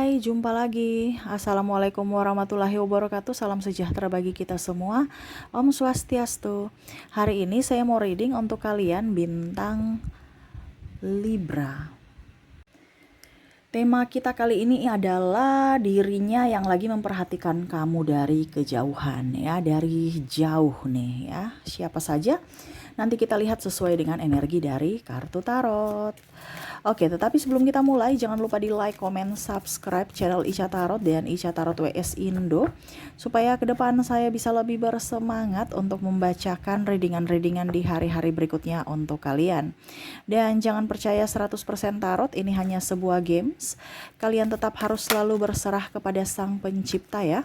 Hai, jumpa lagi. Assalamualaikum warahmatullahi wabarakatuh. Salam sejahtera bagi kita semua. Om Swastiastu. Hari ini saya mau reading untuk kalian bintang Libra. Tema kita kali ini adalah dirinya yang lagi memperhatikan kamu dari kejauhan ya, dari jauh nih ya. Siapa saja? Nanti kita lihat sesuai dengan energi dari kartu tarot. Oke, tetapi sebelum kita mulai, jangan lupa di like, comment, subscribe channel Ica Tarot dan Ica Tarot WS Indo, supaya ke depan saya bisa lebih bersemangat untuk membacakan readingan-readingan di hari-hari berikutnya untuk kalian. Dan jangan percaya 100% tarot, ini hanya sebuah games. Kalian tetap harus selalu berserah kepada Sang Pencipta ya.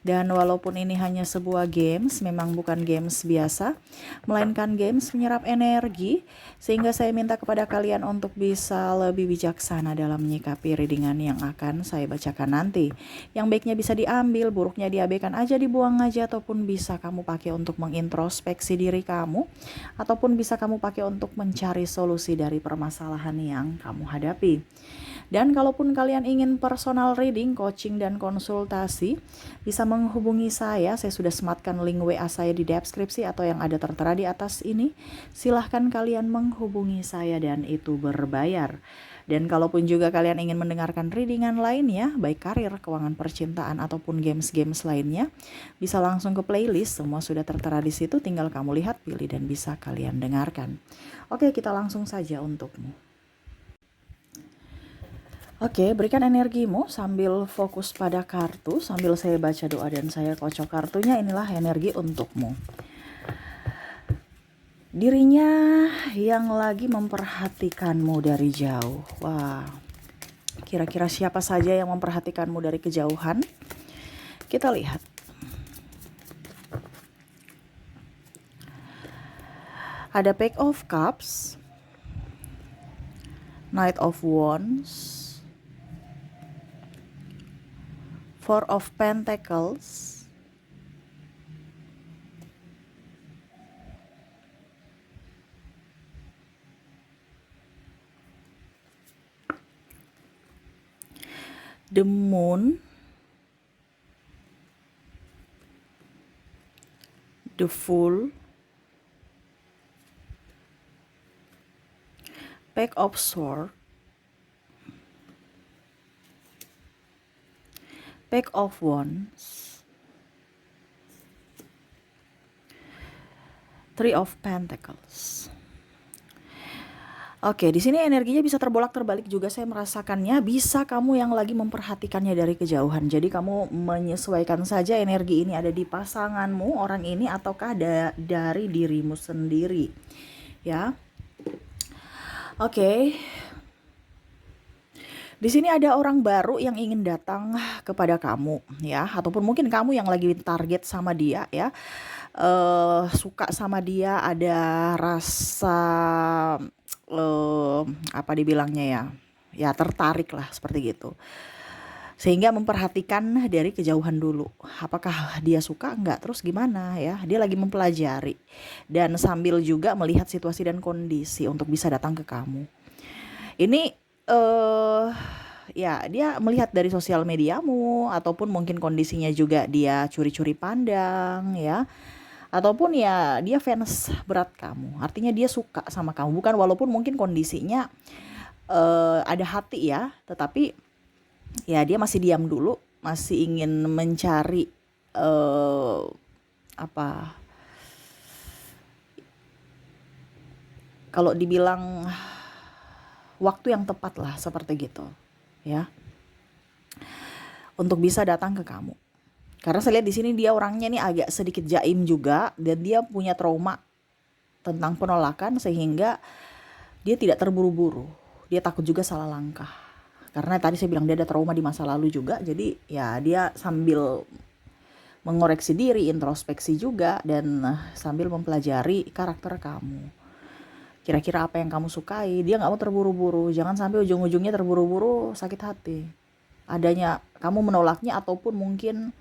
Dan walaupun ini hanya sebuah games, memang bukan games biasa, melainkan games menyerap energi, sehingga saya minta kepada kalian untuk bisa lebih bijaksana dalam menyikapi readingan yang akan saya bacakan nanti. Yang baiknya bisa diambil, buruknya diabaikan aja, dibuang aja, ataupun bisa kamu pakai untuk mengintrospeksi diri kamu, ataupun bisa kamu pakai untuk mencari solusi dari permasalahan yang kamu hadapi. Dan kalaupun kalian ingin personal reading, coaching, dan konsultasi, bisa menghubungi saya sudah sematkan link WA saya di deskripsi atau yang ada tertera di atas ini. Silahkan kalian menghubungi saya dan itu berbayar. Dan kalaupun juga kalian ingin mendengarkan readingan lainnya, baik karir, keuangan, percintaan, ataupun games-games lainnya, bisa langsung ke playlist, semua sudah tertera di situ, tinggal kamu lihat, pilih, dan bisa kalian dengarkan. Oke, kita langsung saja untukmu. Oke, berikan energimu sambil fokus pada kartu, sambil saya baca doa dan saya kocok kartunya. Inilah energi untukmu. Dirinya yang lagi memperhatikanmu dari jauh. Wah, kira-kira siapa saja yang memperhatikanmu dari kejauhan? Kita lihat. Ada Page of Cups, Knight of Wands, Four of Pentacles, the Moon, the Fool, Page of Swords, Page of Wands, Three of Pentacles. Oke, di sini energinya bisa terbolak-terbalik juga, saya merasakannya. Bisa kamu yang lagi memperhatikannya dari kejauhan. Jadi kamu menyesuaikan saja energi ini ada di pasanganmu, orang ini, ataukah dari dirimu sendiri. Ya. Oke. Di sini ada orang baru yang ingin datang kepada kamu ya, ataupun mungkin kamu yang lagi target sama dia ya. Suka sama dia, ada rasa apa dibilangnya ya? Ya tertarik lah seperti gitu. Sehingga memperhatikan dari kejauhan dulu. Apakah dia suka enggak? Terus gimana ya? Dia lagi mempelajari dan sambil juga melihat situasi dan kondisi untuk bisa datang ke kamu. Ini ya dia melihat dari sosial mediamu, ataupun mungkin kondisinya juga dia curi-curi pandang ya, ataupun ya dia fans berat kamu, artinya dia suka sama kamu, bukan, walaupun mungkin kondisinya ada hati ya, tetapi ya dia masih diam dulu, masih ingin mencari apa, kalau dibilang waktu yang tepat lah seperti gitu ya, untuk bisa datang ke kamu. Karena saya lihat di sini dia orangnya nih agak sedikit jaim juga, dan dia punya trauma tentang penolakan sehingga dia tidak terburu-buru. Dia takut juga salah langkah. Karena tadi saya bilang dia ada trauma di masa lalu juga, jadi ya dia sambil mengoreksi diri, introspeksi juga, dan sambil mempelajari karakter kamu. Kira-kira apa yang kamu sukai, dia gak mau terburu-buru. Jangan sampai ujung-ujungnya terburu-buru sakit hati. Adanya kamu menolaknya, ataupun mungkin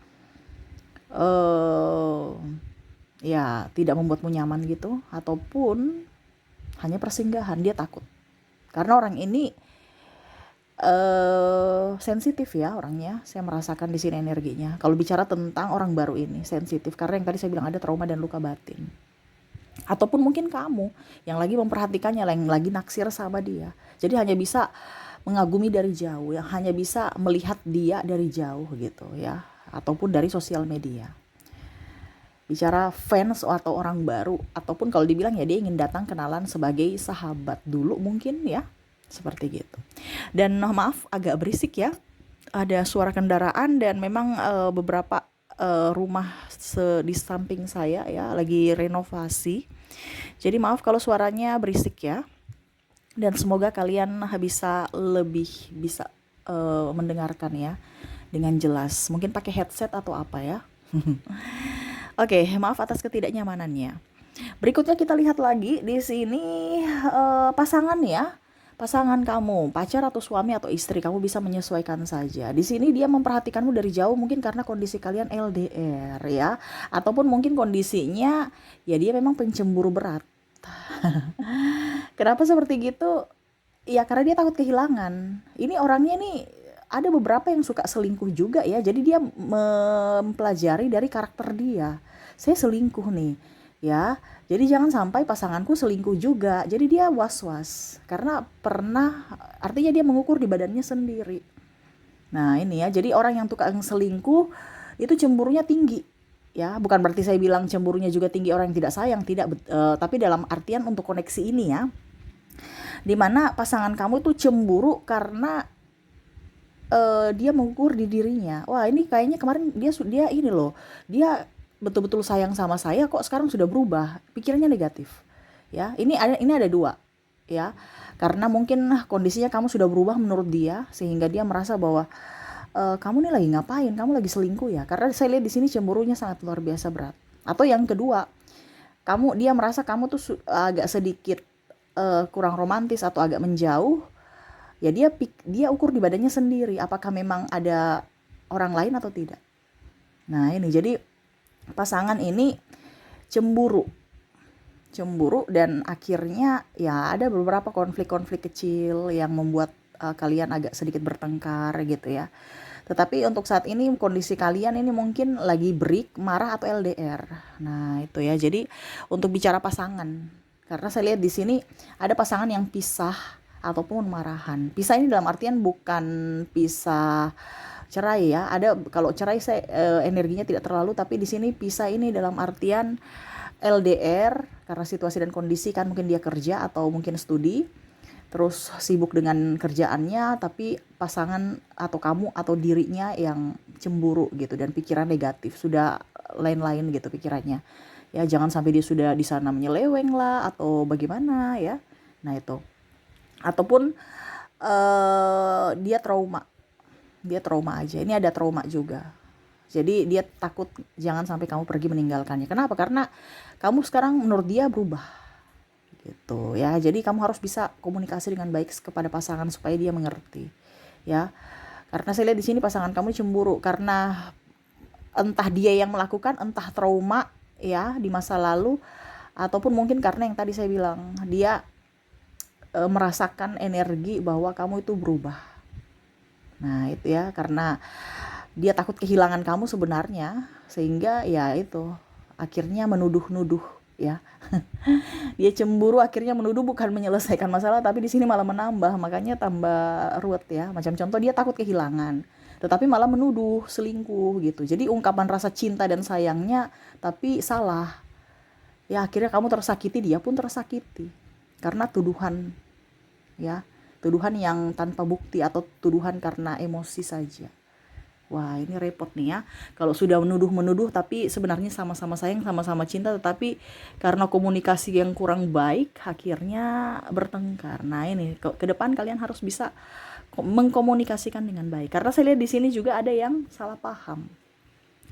ya tidak membuatmu nyaman gitu, ataupun hanya persinggahan, dia takut. Karena orang ini sensitif ya orangnya. Saya merasakan di sini energinya. Kalau bicara tentang orang baru ini sensitif karena yang tadi saya bilang ada trauma dan luka batin. Ataupun mungkin kamu yang lagi memperhatikannya, yang lagi naksir sama dia. Jadi hanya bisa mengagumi dari jauh, yang hanya bisa melihat dia dari jauh gitu ya, ataupun dari sosial media. Bicara fans atau orang baru, ataupun kalau dibilang ya dia ingin datang kenalan sebagai sahabat dulu mungkin ya, seperti gitu. Dan maaf agak berisik ya, ada suara kendaraan dan memang beberapa rumah di samping saya ya lagi renovasi. Jadi maaf kalau suaranya berisik ya. Dan semoga kalian bisa mendengarkan ya dengan jelas. Mungkin pakai headset atau apa ya. Oke, maaf atas ketidaknyamanannya. Berikutnya kita lihat lagi di sini pasangan ya. Pasangan kamu, pacar atau suami atau istri, kamu bisa menyesuaikan saja. Di sini dia memperhatikanmu dari jauh mungkin karena kondisi kalian LDR ya, ataupun mungkin kondisinya ya dia memang pencemburu berat. Kenapa seperti gitu? Ya karena dia takut kehilangan. Ini orangnya nih ada beberapa yang suka selingkuh juga ya. Jadi dia mempelajari dari karakter dia. Saya selingkuh nih, ya. Jadi jangan sampai pasanganku selingkuh juga. Jadi dia was-was karena pernah, artinya dia mengukur di badannya sendiri. Nah ini ya, jadi orang yang tukang selingkuh itu cemburunya tinggi. Ya, bukan berarti saya bilang cemburunya juga tinggi orang yang tidak sayang, tidak, tapi dalam artian untuk koneksi ini ya, dimana pasangan kamu tuh cemburu karena dia mengukur di dirinya. Wah ini kayaknya kemarin dia ini loh, dia betul-betul sayang sama saya kok sekarang sudah berubah, pikirannya negatif. Ya, ini ada dua, ya. Karena mungkin kondisinya kamu sudah berubah menurut dia sehingga dia merasa bahwa kamu nih lagi ngapain? Kamu lagi selingkuh ya? Karena saya lihat di sini cemburunya sangat luar biasa berat. Atau yang kedua, dia merasa kamu tuh agak sedikit kurang romantis atau agak menjauh. Ya dia ukur di badannya sendiri apakah memang ada orang lain atau tidak. Nah, ini jadi pasangan ini cemburu dan akhirnya ya ada beberapa konflik-konflik kecil yang membuat kalian agak sedikit bertengkar gitu ya. Tetapi untuk saat ini kondisi kalian ini mungkin lagi break, marah atau LDR. Nah, itu ya. Jadi untuk bicara pasangan, karena saya lihat di sini ada pasangan yang pisah ataupun marahan. Pisah ini dalam artian bukan pisah cerai ya. Ada kalau cerai saya energinya tidak terlalu, tapi di sini pisah ini dalam artian LDR karena situasi dan kondisi, kan mungkin dia kerja atau mungkin studi, terus sibuk dengan kerjaannya, tapi pasangan atau kamu atau dirinya yang cemburu gitu dan pikiran negatif, sudah lain-lain gitu pikirannya. Ya jangan sampai dia sudah di sana menyeleweng lah atau bagaimana ya. Nah itu. Ataupun dia trauma aja. Ini ada trauma juga. Jadi dia takut jangan sampai kamu pergi meninggalkannya. Kenapa? Karena kamu sekarang menurut dia berubah gitu ya. Jadi kamu harus bisa komunikasi dengan baik kepada pasangan supaya dia mengerti ya. Karena saya lihat di sini pasangan kamu cemburu karena entah dia yang melakukan, entah trauma ya di masa lalu, ataupun mungkin karena yang tadi saya bilang dia merasakan energi bahwa kamu itu berubah. Nah itu ya, karena dia takut kehilangan kamu sebenarnya, sehingga ya itu akhirnya menuduh-nuduh ya. Dia cemburu akhirnya menuduh, bukan menyelesaikan masalah tapi di sini malah menambah, makanya tambah ruwet ya. Macam contoh dia takut kehilangan tetapi malah menuduh selingkuh gitu. Jadi ungkapan rasa cinta dan sayangnya tapi salah. Ya akhirnya kamu tersakiti, dia pun tersakiti karena tuduhan ya. Tuduhan yang tanpa bukti atau tuduhan karena emosi saja. Wah ini repot nih ya, kalau sudah menuduh tapi sebenarnya sama-sama sayang, sama-sama cinta, tetapi karena komunikasi yang kurang baik akhirnya bertengkar. Nah ini ke depan kalian harus bisa mengkomunikasikan dengan baik, karena saya lihat di sini juga ada yang salah paham,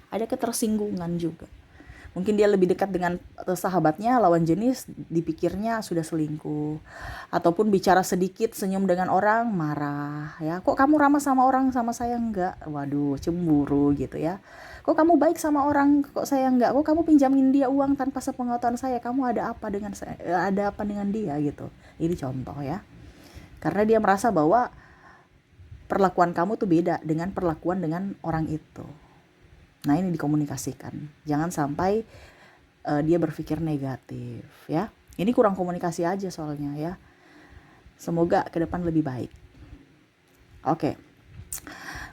ada ketersinggungan juga. Mungkin dia lebih dekat dengan sahabatnya, lawan jenis dipikirnya sudah selingkuh. Ataupun bicara sedikit, senyum dengan orang, marah. Ya, kok kamu ramah sama orang, sama saya enggak? Waduh, cemburu gitu ya. Kok kamu baik sama orang, kok saya enggak? Kok kamu pinjamin dia uang tanpa sepengetahuan saya? Kamu ada apa dengan saya? Ada apa dengan dia gitu. Ini contoh ya. Karena dia merasa bahwa perlakuan kamu tuh beda dengan perlakuan dengan orang itu. Nah ini dikomunikasikan, jangan sampai dia berpikir negatif ya. Ini kurang komunikasi aja soalnya ya. Semoga ke depan lebih baik. Oke.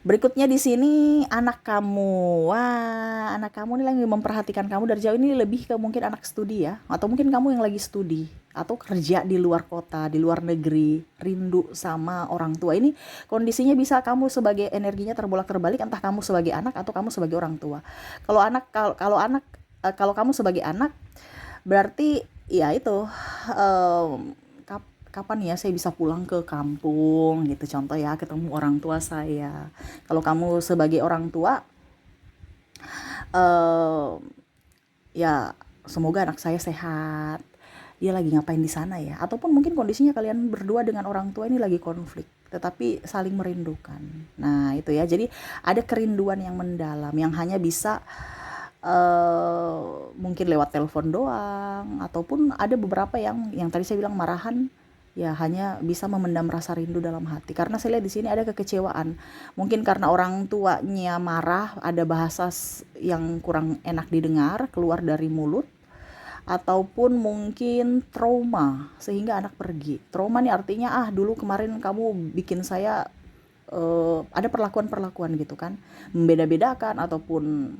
Berikutnya di sini anak kamu. Wah, anak kamu nih lagi memperhatikan kamu dari jauh. Ini lebih ke mungkin anak studi ya, atau mungkin kamu yang lagi studi atau kerja di luar kota, di luar negeri, rindu sama orang tua. Ini kondisinya bisa kamu sebagai energinya terbolak-terbalik, entah kamu sebagai anak atau kamu sebagai orang tua. Kalau kamu sebagai anak berarti ya itu, kapan ya saya bisa pulang ke kampung gitu, contoh ya, ketemu orang tua saya. Kalau kamu sebagai orang tua, eh, ya semoga anak saya sehat, dia lagi ngapain di sana ya, ataupun mungkin kondisinya kalian berdua dengan orang tua ini lagi konflik tetapi saling merindukan. Nah itu ya, jadi ada kerinduan yang mendalam yang hanya bisa mungkin lewat telepon doang, ataupun ada beberapa yang tadi saya bilang marahan, ya hanya bisa memendam rasa rindu dalam hati. Karena saya lihat di sini ada kekecewaan. Mungkin karena orang tuanya marah, ada bahasa yang kurang enak didengar keluar dari mulut, ataupun mungkin trauma sehingga anak pergi. Trauma nih artinya dulu kemarin kamu bikin saya ada perlakuan-perlakuan gitu kan, membeda-bedakan ataupun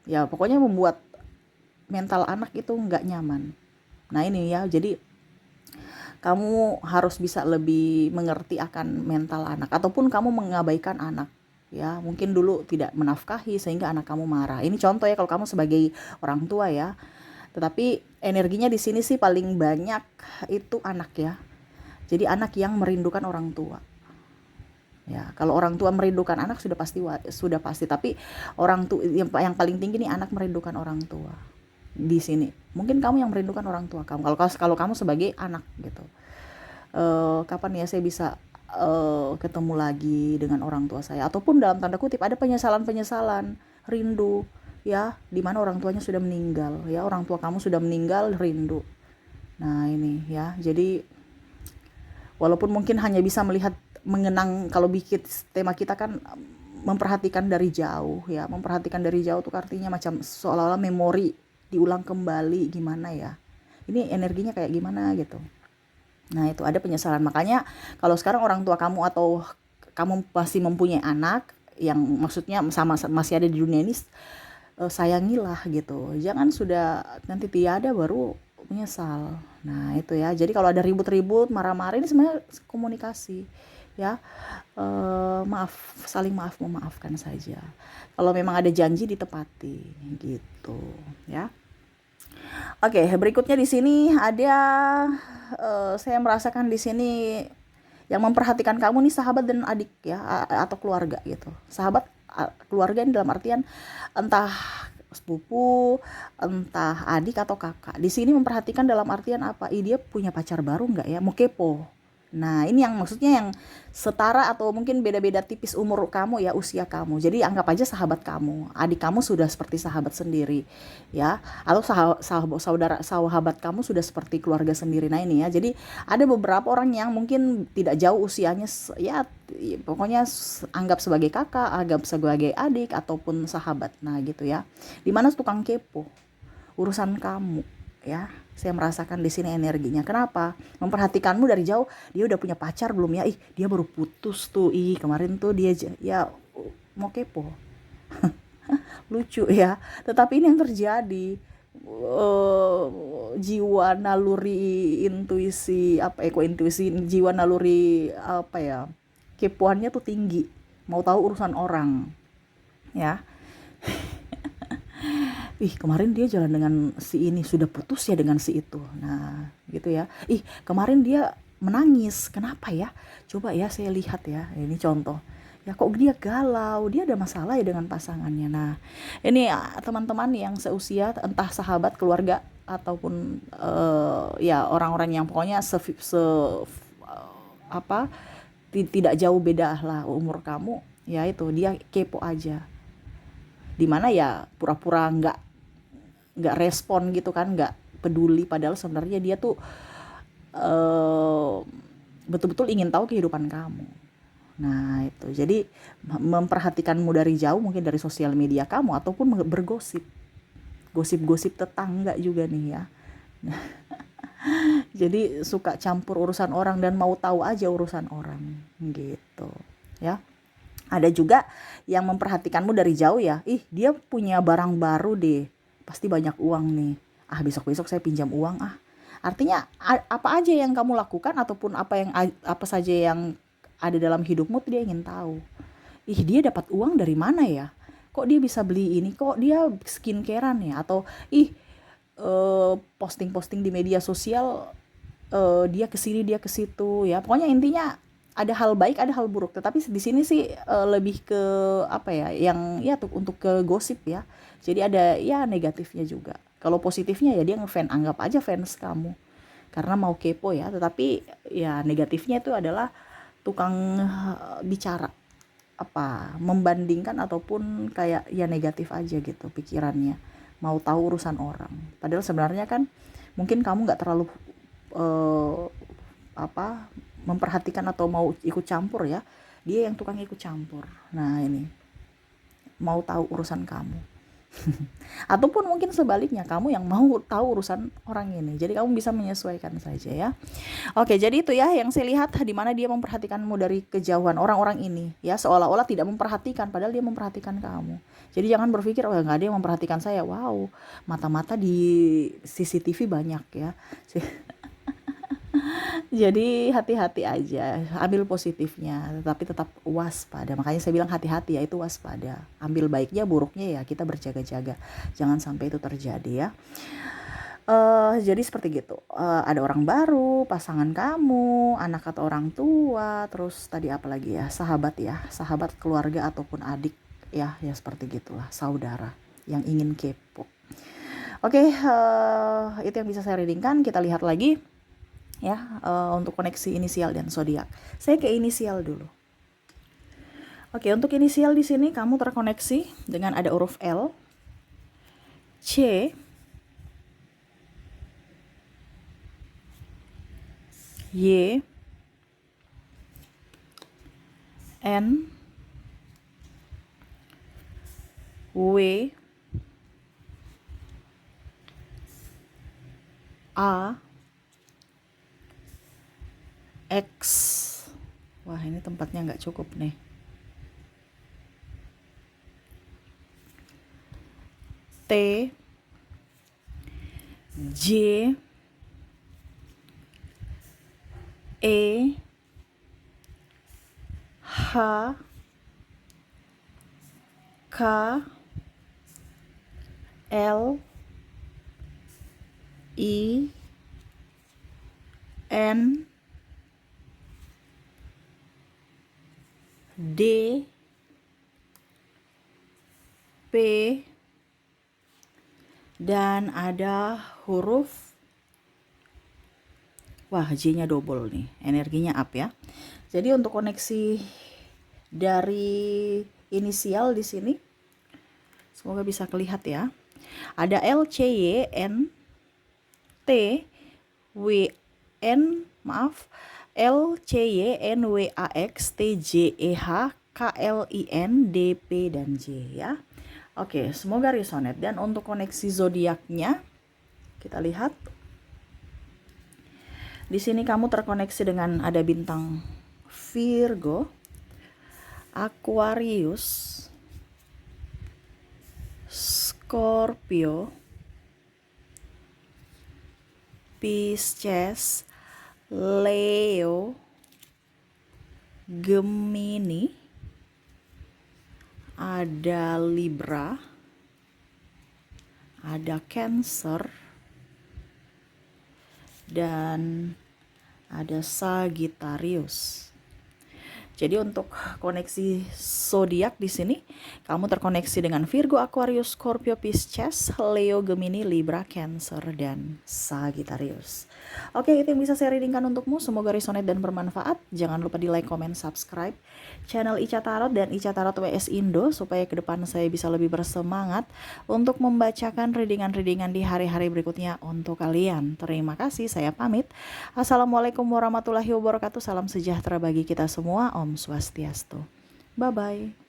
ya pokoknya membuat mental anak itu nggak nyaman. Nah ini ya, jadi kamu harus bisa lebih mengerti akan mental anak, ataupun kamu mengabaikan anak ya, mungkin dulu tidak menafkahi sehingga anak kamu marah. Ini contoh ya kalau kamu sebagai orang tua ya. Tetapi energinya di sini sih paling banyak itu anak ya. Jadi anak yang merindukan orang tua. Ya, kalau orang tua merindukan anak sudah pasti, tapi orang tua yang paling tinggi nih, anak merindukan orang tua. Di sini mungkin kamu yang merindukan orang tua kamu, kalau kamu sebagai anak gitu. Kapan ya saya bisa ketemu lagi dengan orang tua saya, ataupun dalam tanda kutip ada penyesalan rindu ya, dimana orang tuanya sudah meninggal ya, orang tua kamu sudah meninggal, rindu. Nah ini ya, jadi walaupun mungkin hanya bisa melihat, mengenang, kalau bikin tema kita kan memperhatikan dari jauh ya. Memperhatikan dari jauh tuh artinya macam seolah-olah memori diulang kembali, gimana ya, ini energinya kayak gimana gitu. Nah itu ada penyesalan. Makanya kalau sekarang orang tua kamu atau kamu masih mempunyai anak yang maksudnya sama masih ada di dunia ini, sayangilah gitu. Jangan sudah nanti tiada baru menyesal. Nah itu ya, jadi kalau ada ribut-ribut, marah-marah, ini sebenarnya komunikasi ya. Saling memaafkan saja. Kalau memang ada janji ditepati gitu ya. Oke, berikutnya di sini ada, saya merasakan di sini yang memperhatikan kamu nih sahabat dan adik ya, atau keluarga gitu. Sahabat, keluarga ini dalam artian entah sepupu, entah adik atau kakak. Di sini memperhatikan dalam artian apa? Dia punya pacar baru nggak ya? Mau kepo. Nah ini yang maksudnya yang setara atau mungkin beda-beda tipis umur kamu ya, usia kamu. Jadi anggap aja sahabat kamu, adik kamu sudah seperti sahabat sendiri ya, atau sahabat kamu sudah seperti keluarga sendiri. Nah ini ya, jadi ada beberapa orang yang mungkin tidak jauh usianya ya, pokoknya anggap sebagai kakak, anggap sebagai adik ataupun sahabat. Nah gitu ya, dimana tukang kepo urusan kamu ya. Saya merasakan di sini energinya. Kenapa? Memperhatikanmu dari jauh. Dia udah punya pacar belum ya? Dia baru putus tuh. Kemarin tuh dia ya mau kepo. Lucu ya. Tetapi ini yang terjadi. Jiwa naluri intuisi jiwa naluri apa ya? Kepoannya tuh tinggi. Mau tahu urusan orang. Ya. Kemarin dia jalan dengan si ini, sudah putus ya dengan si itu. Nah gitu ya. Kemarin dia menangis, kenapa ya, coba ya saya lihat ya, ini contoh ya, kok dia galau, dia ada masalah ya dengan pasangannya. Nah ini teman-teman yang seusia, entah sahabat, keluarga, ataupun ya orang-orang yang pokoknya tidak jauh beda lah umur kamu ya. Itu dia kepo aja, dimana ya pura-pura nggak respon gitu kan, nggak peduli, padahal sebenarnya dia tuh betul-betul ingin tahu kehidupan kamu. Nah itu, jadi memperhatikanmu dari jauh, mungkin dari sosial media kamu, ataupun bergosip, gosip-gosip tetangga juga nih ya. Jadi suka campur urusan orang dan mau tahu aja urusan orang gitu ya. Ada juga yang memperhatikanmu dari jauh ya. Ih, dia punya barang baru deh. Pasti banyak uang nih. Ah, besok-besok saya pinjam uang ah. Artinya apa aja yang kamu lakukan, ataupun apa saja yang ada dalam hidupmu tuh dia ingin tahu. Ih, dia dapat uang dari mana ya? Kok dia bisa beli ini? Kok dia skincarean ya? Atau ih, posting-posting di media sosial, dia ke sini dia ke situ ya. Pokoknya intinya ada hal baik, ada hal buruk. Tetapi di sini sih lebih ke apa ya? Yang ya tuh untuk ke gosip ya. Jadi ada ya negatifnya juga. Kalau positifnya ya dia ngefans, anggap aja fans kamu. Karena mau kepo ya, tetapi ya negatifnya itu adalah tukang bicara, apa, membandingkan ataupun kayak ya negatif aja gitu pikirannya, mau tahu urusan orang. Padahal sebenarnya kan mungkin kamu nggak terlalu eh, apa, memperhatikan atau mau ikut campur ya, dia yang tukang ikut campur. Nah ini mau tahu urusan kamu. Ataupun mungkin sebaliknya, kamu yang mau tahu urusan orang ini. Jadi kamu bisa menyesuaikan saja ya. Oke, jadi itu ya yang saya lihat, di mana dia memperhatikanmu dari kejauhan, orang-orang ini ya, seolah-olah tidak memperhatikan padahal dia memperhatikan kamu. Jadi jangan berpikir oh nggak ada yang memperhatikan saya. Wow, mata-mata di CCTV banyak ya. Jadi hati-hati aja, ambil positifnya, tetapi tetap waspada. Makanya saya bilang hati-hati ya, itu waspada. Ambil baiknya, buruknya ya kita berjaga-jaga. Jangan sampai itu terjadi ya. Jadi seperti gitu. Ada orang baru, pasangan kamu, anak atau orang tua, terus tadi apa lagi ya? Sahabat ya, sahabat, keluarga ataupun adik ya, ya seperti gitulah, saudara yang ingin kepo. Oke, itu yang bisa saya readingkan. Kita lihat lagi ya, untuk koneksi inisial dan zodiak. Saya ke inisial dulu. Oke, untuk inisial di sini kamu terkoneksi dengan ada huruf L, C, Y, N, W, A, X. Wah, ini tempatnya nggak cukup nih. T, J, E, H, K, L, I, N, D, P, dan ada huruf, wah J-nya double nih, energinya up ya. Jadi untuk koneksi dari inisial di sini semoga bisa kelihatan ya. Ada L, C, Y, N, T, W, N, maaf, L, C, Y, N, W, A, X, T, J, E, H, K, L, I, N, D, P, dan J ya. Oke, semoga resonate. Dan untuk koneksi zodiaknya kita lihat. Di sini kamu terkoneksi dengan ada bintang Virgo, Aquarius, Scorpio, Pisces, Leo, Gemini, ada Libra, ada Cancer, dan ada Sagittarius. Jadi untuk koneksi zodiak di sini, kamu terkoneksi dengan Virgo, Aquarius, Scorpio, Pisces, Leo, Gemini, Libra, Cancer, dan Sagittarius. Oke, itu yang bisa saya readingkan untukmu. Semoga resonate dan bermanfaat. Jangan lupa di like, comment, subscribe channel Ica Tarot dan Ica Tarot WS Indo supaya ke depan saya bisa lebih bersemangat untuk membacakan readingan-readingan di hari-hari berikutnya untuk kalian. Terima kasih, saya pamit. Assalamualaikum warahmatullahi wabarakatuh. Salam sejahtera bagi kita semua. Om Swastiastu. Bye-bye.